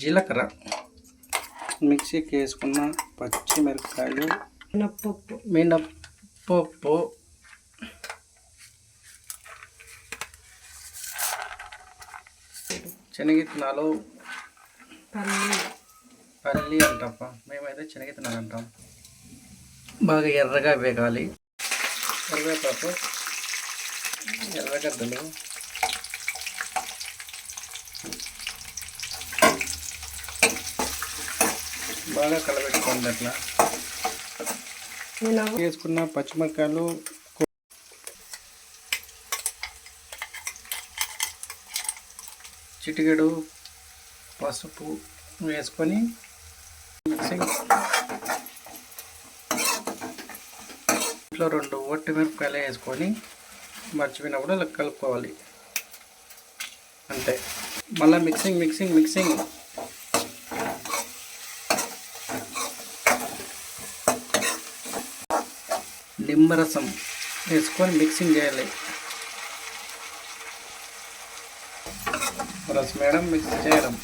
జీలకర్ర, మిక్సీకి వేసుకున్న పచ్చిమిరపకాయలు, మినప్పప్పు, శనగిత్తనాలు, పల్లి అంటాం, మేమైతే శనగిత్తనాలు అంటాం. బాగా ఎర్రగా వేగాలి. కరివేపాకు, ఎర్రగడ్డలు, బాగా కలబెట్టుకోండి. అట్లా వేసుకున్న పచ్చిమిరపకాయలు, చిటికెడు పసుపు వేసుకొని మిక్సింగ్. ఇంట్లో 2 ఒట్టి మిరపకాయలు వేసుకొని మర్చిపోయినప్పుడు అలా కలుపుకోవాలి. అంతే. మళ్ళీ మిక్సింగ్. నిమ్మరసం వేసుకొని మిక్సింగ్ చేయాలి. రసం వేయడం, మిక్స్ చేయడం.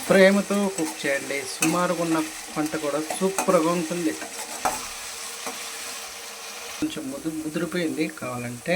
ప్రేమతో కుక్ చేయండి. సుమారుగా ఉన్న వంట కూడా సూపర్గా ఉంటుంది. కొంచెం ముదిరిపోయింది, కావాలంటే